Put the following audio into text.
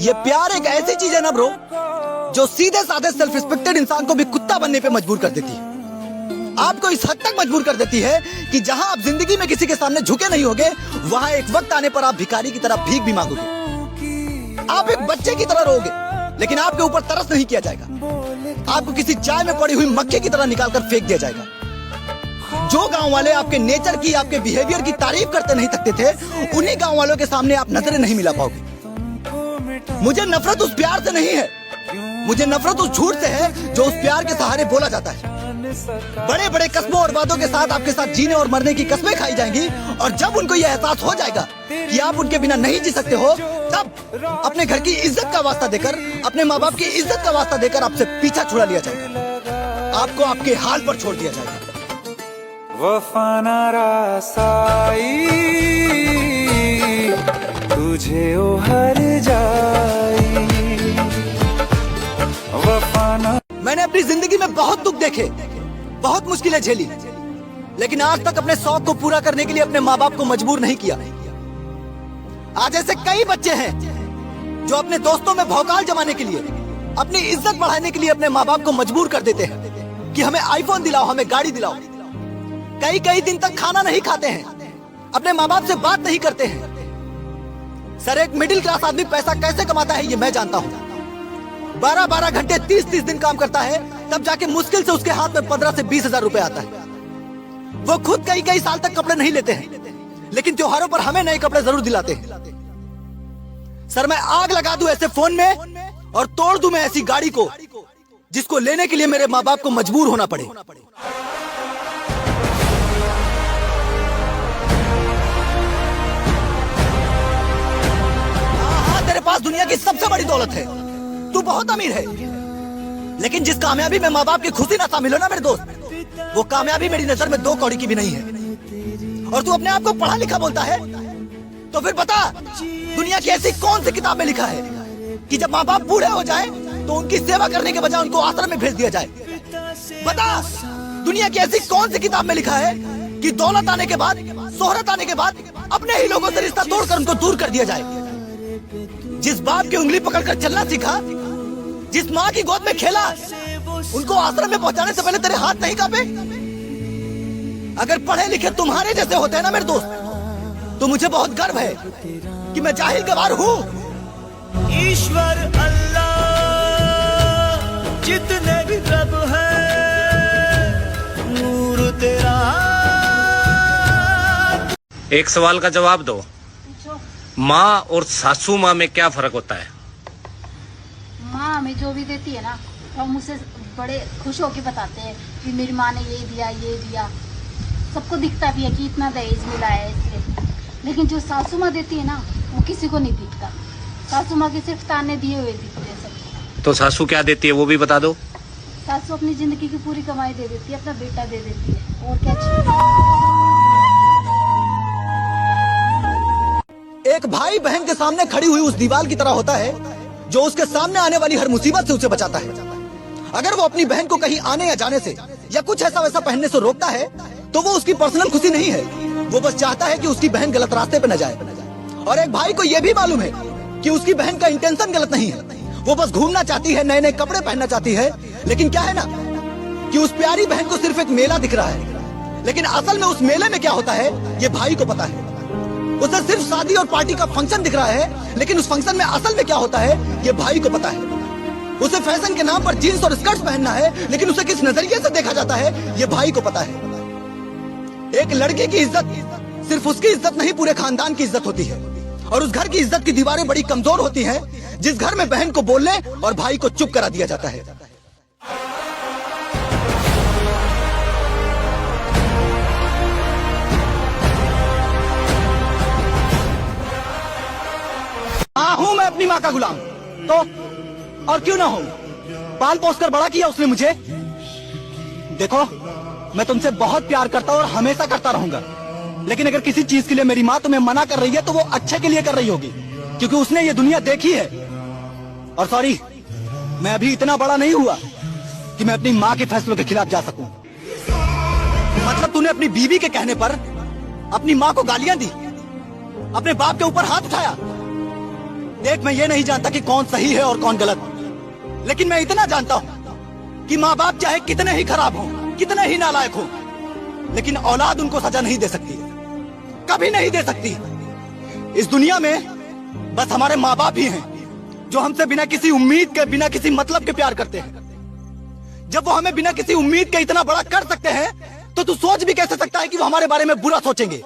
ये प्यार एक ऐसी चीज है ना ब्रो, जो सीधे साधे सेल्फ रिस्पेक्टेड इंसान को भी कुत्ता बनने पे मजबूर कर देती है। आपको इस हद तक मजबूर कर देती है कि जहां आप जिंदगी में किसी के सामने झुके नहीं होगे, वहां एक वक्त आने पर आप भिखारी की तरह भीख भी मांगोगे। आप एक बच्चे की तरह रोगे, लेकिन आपके ऊपर तरस नहीं किया जाएगा। आपको किसी चाय में पड़ी हुई मक्खी की तरह निकालकर फेंक दिया जाएगा। जो गांव वाले आपके नेचर की, आपके बिहेवियर की तारीफ करते नहीं सकते थे, उन्हीं गांव वालों के सामने आप नजरें नहीं मिला पाओगे। मुझे नफरत उस प्यार से नहीं है, मुझे नफरत उस झूठ से है जो उस प्यार के सहारे बोला जाता है। बड़े बड़े कस्मों और वादों के साथ आपके साथ जीने और मरने की कस्में खाई जाएंगी, और जब उनको यह एहसास हो जाएगा कि आप उनके बिना नहीं जी सकते हो, तब अपने घर की इज्जत का वास्ता देकर, अपने माँ बाप की इज्जत का वास्ता देकर आपसे पीछा छुड़ा लिया जाएगा। आपको आपके हाल पर छोड़ दिया जाएगा। वफा ना रासाई तुझे ओ हर जाई, वफा ना। मैंने अपनी जिंदगी में बहुत दुख देखे, बहुत मुश्किलें झेली, लेकिन आज तक अपने शौक को पूरा करने के लिए अपने माँ बाप को मजबूर नहीं किया। आज ऐसे कई बच्चे हैं जो अपने दोस्तों में भौकाल जमाने के लिए, अपनी इज्जत बढ़ाने के लिए अपने माँ बाप को मजबूर कर देते हैं कि हमें आईफोन दिलाओ, हमें गाड़ी दिलाओ। कई कई दिन तक खाना नहीं खाते हैं, अपने माँ बाप से बात नहीं करते हैं। सर, एक मिडिल क्लास आदमी पैसा कैसे कमाता है ये मैं जानता हूँ। 12-12 घंटे 30-30 दिन काम करता है, तब जाके मुश्किल से उसके हाथ में 15 से 20 हजार रुपए आता है। वो खुद कई कई साल तक कपड़े नहीं लेते हैं, लेकिन त्योहारों पर हमें नए कपड़े जरूर दिलाते हैं। सर, मैं आग लगा दूं ऐसे फोन में और तोड़ दूं मैं ऐसी गाड़ी को जिसको लेने के लिए मेरे माँ बाप को मजबूर होना पड़े। हाँ, तेरे पास दुनिया की सबसे बड़ी दौलत है, तू बहुत अमीर है, लेकिन जिस कामयाबी में माँ बाप की खुशी ना शामिल हो ना मेरे दोस्त, वो कामयाबी मेरी नजर में 2 कौड़ी की भी नहीं है। और तू अपने आप को पढ़ा लिखा बोलता है, तो फिर बता दुनिया की ऐसी कौन सी किताब में लिखा है कि जब माँ बाप बूढ़े हो जाए तो उनकी सेवा करने के बजाय उनको आश्रम में भेज दिया जाए? बता दुनिया की ऐसी कौन सी किताब में लिखा है कि दौलत आने के बाद, शोहरत आने के बाद अपने ही लोगों से रिश्ता तोड़कर उनको दूर कर दिया जाए? जिस बाप की उंगली पकड़कर चलना सीखा, जिस माँ की गोद में खेला, उनको आश्रम में पहुंचाने से पहले तेरे हाथ नहीं कांपे? अगर पढ़े लिखे तुम्हारे जैसे होते हैं ना मेरे दोस्त, तो मुझे बहुत गर्व है कि मैं जाहिल गवार हूँ। ईश्वर अल्लाह जितने भी रब है, नूर तेरा। एक सवाल का जवाब दो, माँ और सासू माँ में क्या फर्क होता है? माँ हमें जो भी देती है ना, तो हम उसे बड़े खुश होकर बताते हैं कि मेरी माँ ने ये दिया, ये दिया। सबको दिखता भी है कि इतना दहेज मिला है इससे। लेकिन जो सासू माँ देती है ना, वो किसी को नहीं दिखता। सासू माँ के सिर्फ ताने दिए हुए दिखते हैं सबको। तो सासू क्या देती है वो भी बता दो। सासू अपनी जिंदगी की पूरी कमाई दे देती है, अपना बेटा दे देती है, और क्या चाहिए। एक भाई बहन के सामने खड़ी हुई उस दीवार की तरह होता है जो उसके सामने आने वाली हर मुसीबत से उसे बचाता है। अगर वो अपनी बहन को कहीं आने या जाने से या कुछ ऐसा वैसा पहनने से रोकता है, तो वो उसकी पर्सनल खुशी नहीं है, वो बस चाहता है कि उसकी बहन गलत रास्ते पे न जाए। और एक भाई को यह भी मालूम है कि उसकी बहन का इंटेंशन गलत नहीं है, वो बस घूमना चाहती है, नए नए कपड़े पहनना चाहती है। लेकिन क्या है ना कि उस प्यारी बहन को सिर्फ एक मेला दिख रहा है, लेकिन असल में उस मेले में क्या होता है ये भाई को पता है। उसे सिर्फ शादी और पार्टी का फंक्शन दिख रहा है, लेकिन उस फंक्शन में असल में क्या होता है ये भाई को पता है। उसे फैशन के नाम पर जीन्स और स्कर्ट्स पहनना है, लेकिन उसे किस नजरिए से देखा जाता है ये भाई को पता है। एक लड़के की इज्जत सिर्फ उसकी इज्जत नहीं, पूरे खानदान की इज्जत होती है। और उस घर की इज्जत की दीवारें बड़ी कमजोर होती हैं जिस घर में बहन को बोलने और भाई को चुप करा दिया जाता है। हाँ, हूं मैं अपनी माँ का गुलाम, तो और क्यों ना हूं? पाल पोस कर बड़ा किया उसने मुझे। देखो, मैं तुमसे बहुत प्यार करता हूं और हमेशा करता रहूंगा, लेकिन अगर किसी चीज के लिए मेरी माँ तुम्हें मना कर रही है तो वो अच्छे के लिए कर रही होगी, क्योंकि उसने ये दुनिया देखी है। और सॉरी, मैं अभी इतना बड़ा नहीं हुआ कि मैं अपनी माँ के फैसलों के खिलाफ जा सकूं। मतलब तूने अपनी बीवी के कहने पर अपनी माँ को गालियां दी, अपने बाप के ऊपर हाथ उठाया, देख, मैं ये नहीं जानता कि कौन सही है और कौन गलत, लेकिन मैं इतना जानता हूं कि माँ बाप चाहे कितने ही खराब हों, कितने ही नालायक हों, लेकिन औलाद उनको सजा नहीं दे सकती, कभी नहीं दे सकती। इस दुनिया में बस हमारे माँ बाप ही हैं जो हमसे बिना किसी उम्मीद के, बिना किसी मतलब के प्यार करते हैं। जब वो हमें बिना किसी उम्मीद के इतना बड़ा कर सकते हैं, तो तू सोच भी कैसे सकता है कि वो हमारे बारे में बुरा सोचेंगे।